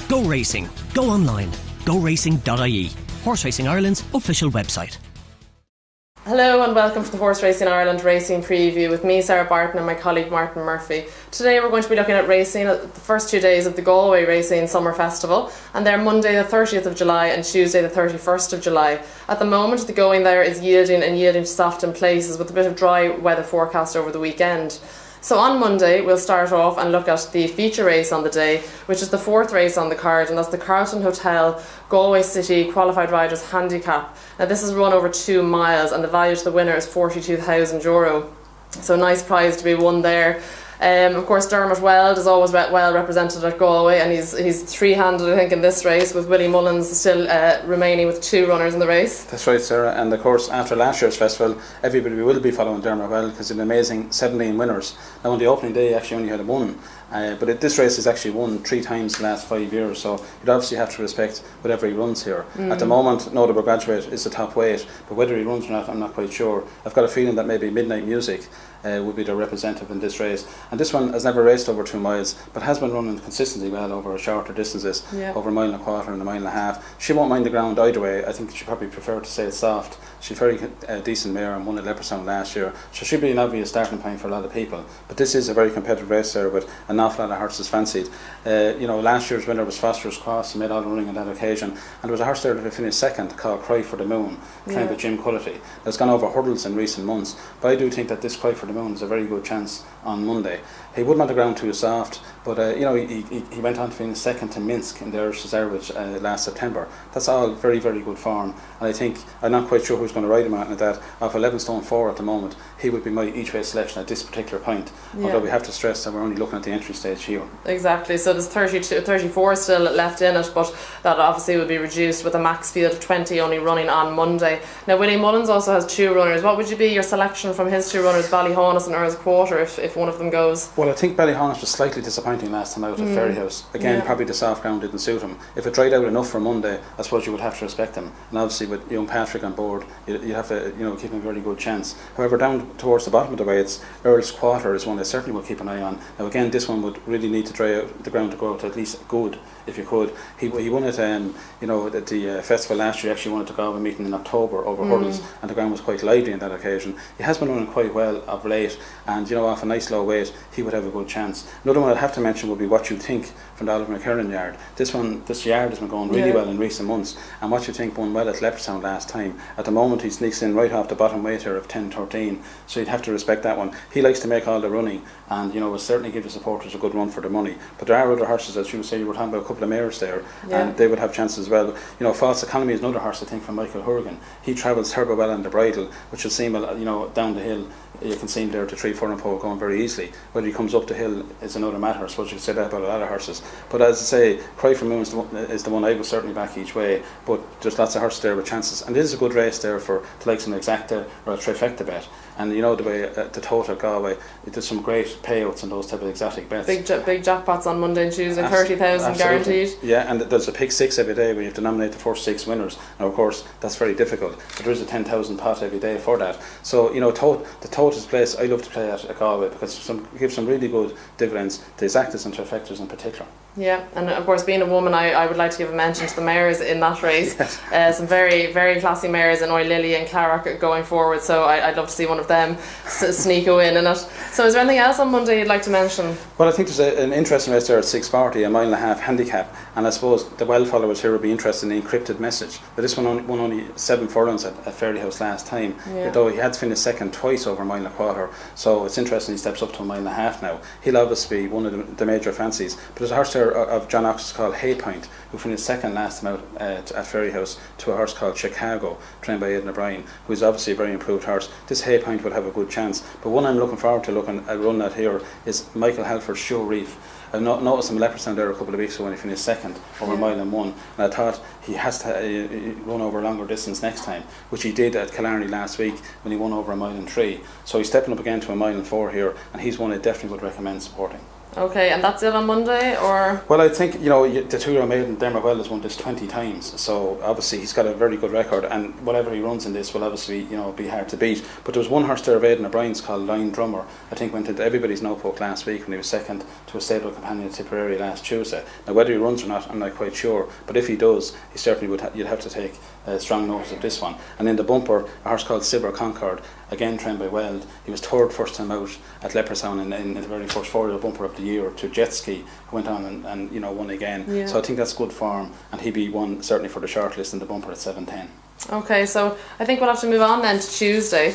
Go racing. Go online. GoRacing.ie. Horse Racing Ireland's official website. Hello and welcome to the Horse Racing Ireland Racing Preview with me, Sarah Barton, and my colleague Martin Murphy. Today we're going to be looking at racing at the first 2 days of the Galway Racing Summer Festival, and they're Monday the 30th of July and Tuesday the 31st of July. At the moment the going there is yielding to soft in places with a bit of dry weather forecast over the weekend. So on Monday we'll start off and look at the feature race on the day, which is the fourth race on the card, and that's the Carlton Hotel Galway City Qualified Riders Handicap. Now this is run over 2 miles and the value to the winner is €42,000. So nice prize to be won there. Of course Dermot Weld is always well represented at Galway, and he's three-handed I think in this race, with Willie Mullins still remaining with 2 runners in the race. That's right, Sarah, and of course after last year's festival everybody will be following Dermot Weld because he's an amazing 17 winners. Now on the opening day he actually only had 1, but this race has actually won 3 times in the last 5 years, so you'd obviously have to respect whatever he runs here. At the moment Notable Graduate is the top weight, but whether he runs or not I'm not quite sure. I've got a feeling that maybe Midnight Music would be the representative in this race, and this one has never raced over 2 miles but has been running consistently well over shorter distances, over 1.25 miles and 1.5 miles. She won't mind the ground either way. I think she'd probably prefer to say it's soft. She's very decent mare and won at Leopardstown last year, so she'll be an obvious starting point for a lot of people. But this is a very competitive race there with an awful lot of horses fancied. Last year's winner was Foster's Cross, who made all the running on that occasion, and there was a horse there that finished second called Cry for the Moon, trained by Jim Cullity. That's gone over hurdles in recent months, but I do think that this Cry for the Moon is a very good chance on Monday. He wouldn't want the ground too soft, but he went on to finish second to Minsk in the Irish Reservage last September. That's all very, very good form, and I think, I'm not quite sure who's going to ride him out in that. Off 11 stone 4 at the moment, he would be my each way selection at this particular point, although we have to stress that we're only looking at the entry stage here. Exactly, so there's 34 still left in it, but that obviously will be reduced with a max field of 20 only running on Monday. Now Willie Mullins also has 2 runners. What would you be your selection from his 2 runners, Ballyhaunis and Earl's Quarter, if one of them goes? Well, I think Ballyhaunis was slightly disappointing last time out at Ferryhouse. Again, probably the soft ground didn't suit him. If it dried out enough for Monday, I suppose you would have to respect him, and obviously with young Patrick on board you have to give him a very good chance. However, down towards the bottom of the weights, Earl's Quarter is one I certainly will keep an eye on. Now again, this one would really need to dry out the ground to go out to at least good, if you could. He won it at the festival last year. He actually won it to Galway meeting in October over hurdles, and the ground was quite lively on that occasion. He has been running quite well of late, and off a nice low weight he would have a good chance. Another one I'd have to mention would be What You Think from the Oliver McKernan yard. This yard has been going really well in recent months, and What You Think won well at Leopardstown last time. At the moment he sneaks in right off the bottom weight here of 10.13, so you'd have to respect that one. He likes to make all the running, and will certainly give the supporters a good run for the money. But there are other horses, as you say, you were talking about a couple of mares there, and they would have chances as well. False Economy is another horse I think from Michael Horgan. He travels terribly well on the bridle, which will seem down the hill you can see him there to 3-4 and pole going very easily. Whether he comes up the hill is another matter. I suppose you could say that about a lot of horses. But as I say, Cry for Moon is the one I would certainly back each way. But there's lots of horses there with chances, and it is a good race there for the likes of an Exacta or a Trifecta bet. And the way the total Galway, there's some great payouts on those type of exotic bets. Big jackpots on Monday and Tuesday, 30,000 guaranteed. Yeah, and there's a pick 6 every day where you have to nominate the first 6 winners. Now of course that's very difficult, but there is a 10,000 pot every day for that. So the total's place I love to play at Galway because it gives some really good dividends to Exactas and Trifectas in particular. Yeah, and of course being a woman I would like to give a mention to the mares in that race. Some very, very classy mares in Lily and Clark going forward, so I'd love to see one of them sneak a win in it. So is there anything else on Monday you'd like to mention? Well, I think there's an interesting race there at 6:40, a 1.5 mile handicap, and I suppose the well followers here will be interested in the Encrypted Message. But this one won only 7 furlongs at Ferryhouse last time, though he had finished second twice over 1.25 miles, so it's interesting he steps up to 1.5 miles now. He'll obviously be one of the major fancies, but there's a horse there of John Ox's called Haypoint, who finished second last time out at Ferryhouse to a horse called Chicago, trained by Aidan O'Brien, who is obviously a very improved horse. This Haypoint would have a good chance, but one I'm looking forward to run at here is Michael Halford's Show Reef. I noticed him Leopardstown there a couple of weeks ago when he finished second over 1.1 miles, and I thought he has to run over a longer distance next time, which he did at Killarney last week when he won over 1.3 miles. So he's stepping up again to 1.4 miles here, and he's one I definitely would recommend supporting. Okay, and that's it on Monday, or? Well, I think, the 2-year-old maiden, Dermot Weld, has won this 20 times, so obviously he's got a very good record, and whatever he runs in this will obviously, be hard to beat. But there was one horse there of Aidan O'Brien's called Line Drummer, I think went into everybody's no-poke last week when he was second to a stable companion at Tipperary last Tuesday. Now, whether he runs or not, I'm not quite sure, but if he does, he certainly would. You'd have to take strong notice of this one. And in the bumper, a horse called Silver Concord, again trained by Weld. He was third first time out at Leopardstown in the very first 4-year bumper of the year to Jet Ski, who went on and won again. Yeah. So I think that's good form, and he'd be one certainly for the short list in the bumper at 7:10. Okay, so I think we'll have to move on then to Tuesday,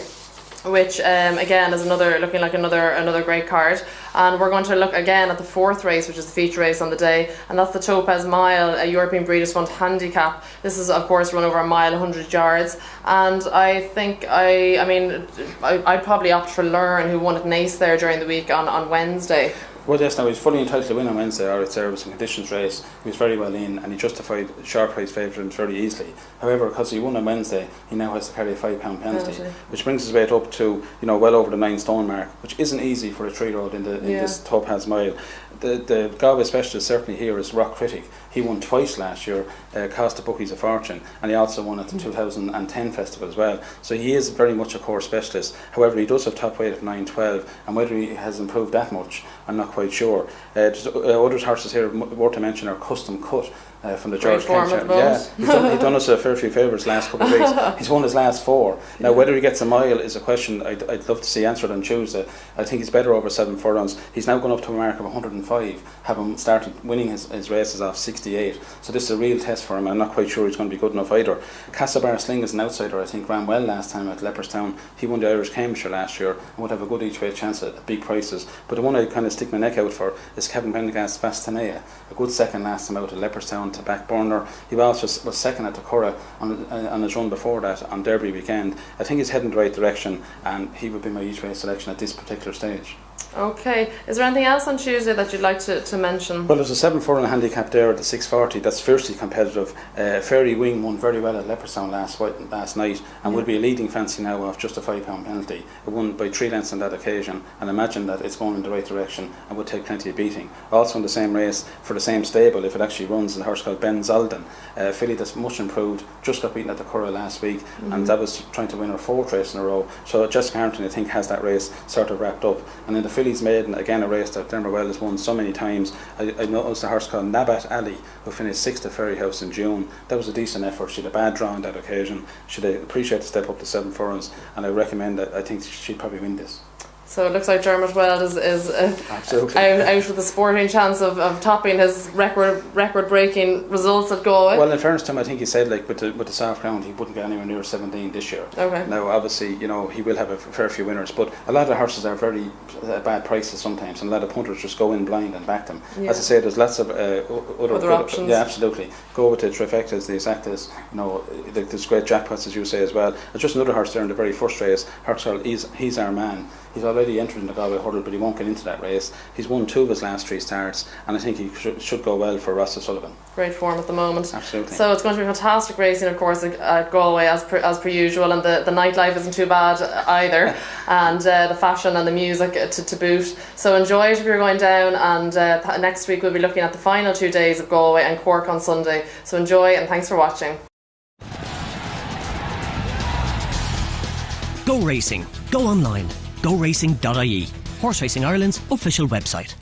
which again is looking like another great card, and we're going to look again at the fourth race, which is the feature race on the day, and that's the Topaz Mile, a European Breeders' Fund handicap. This is of course run over a mile, 100 yards, and I think I'd probably opt for Learn, who won at Nace there during the week on Wednesday. Well, yes, now he's fully entitled to win on Wednesday, or it's service and conditions race. He was very well in, and he justified short price favourites very easily. However, because he won on Wednesday, he now has to carry a £5 penalty, which brings his weight up to well over the 9 stone mark, which isn't easy for a 3-year-old in this Topaz Mile. The Galway specialist certainly here is Rock Critic. He won twice last year, cost the bookies a fortune, and he also won at the 2010 festival as well. So he is very much a core specialist. However, he does have top weight of 9.12, and whether he has improved that much, I'm not quite sure. Other horses here worth to mention are Custom Cut. From the George Kent. He's done us a fair few favours last couple of weeks. He's won his last 4. Now, whether he gets a mile is a question I'd love to see answered on Tuesday. I think he's better over 7 furlongs. He's now gone up to a mark of 105, having started winning his races off 68. So this is a real test for him. I'm not quite sure he's going to be good enough either. Castlebar Sling is an outsider. I think ran well last time at Leopardstown. He won the Irish Cambridgeshire last year and would have a good each way chance at big prices. But the one I kind of stick my neck out for is Kevin Pendergast's Vastanea. A good second last time out at Leopardstown to back burner. He also was second at the Curragh on his run before that on Derby weekend. I think he's heading the right direction, and he would be my each way selection at this particular stage. Okay, is there anything else on Tuesday that you'd like to mention? Well, there's a 7 furlong handicap there at the 640 that's fiercely competitive. Fairy Wing won very well at Leopardstown last night and would be a leading fancy now off just a £5 penalty. It won by 3 lengths on that occasion, and imagine that it's going in the right direction and would take plenty of beating. Also in the same race for the same stable, if it actually runs, a horse called Ben Zalden, a filly that's much improved, just got beaten at the Curragh last week, and that was trying to win her 4th race in a row. So Jessica Harrington, I think, has that race sort of wrapped up. And in the fillies maiden, again a race that Dermot Well has won so many times. I noticed a horse called Nabat Ali, who finished 6th at Ferryhouse in June. That was a decent effort. She had a bad draw on that occasion. She'd appreciate the step up to 7 furlongs, and I recommend that. I think she'd probably win this. So it looks like Dermot Weld is out with a sporting chance of topping his record-breaking results at Galway. Well, in fairness to him, I think he said with the soft ground he wouldn't get anywhere near 17 this year. Okay. Now, obviously, he will have a fair few winners, but a lot of the horses are very bad prices sometimes, and a lot of punters just go in blind and back them. Yeah. As I say, there's lots of other options. Yeah, absolutely. Go with the trifectas, the exactas. There's great jackpots, as you say as well. There's just another horse there in the very first race. Horse called He's Our Man. He's already entered in the Galway hurdle, but he won't get into that race. He's won 2 of his last 3 starts, and I think he should go well for Ross O'Sullivan. Great form at the moment. Absolutely. So it's going to be fantastic racing, of course, at Galway as per usual, and the nightlife isn't too bad either, and the fashion and the music to boot. So enjoy it if you're going down, and next week we'll be looking at the final 2 days of Galway and Cork on Sunday. So enjoy, and thanks for watching. Go racing. Go online. GoRacing.ie. Horse Racing Ireland's official website.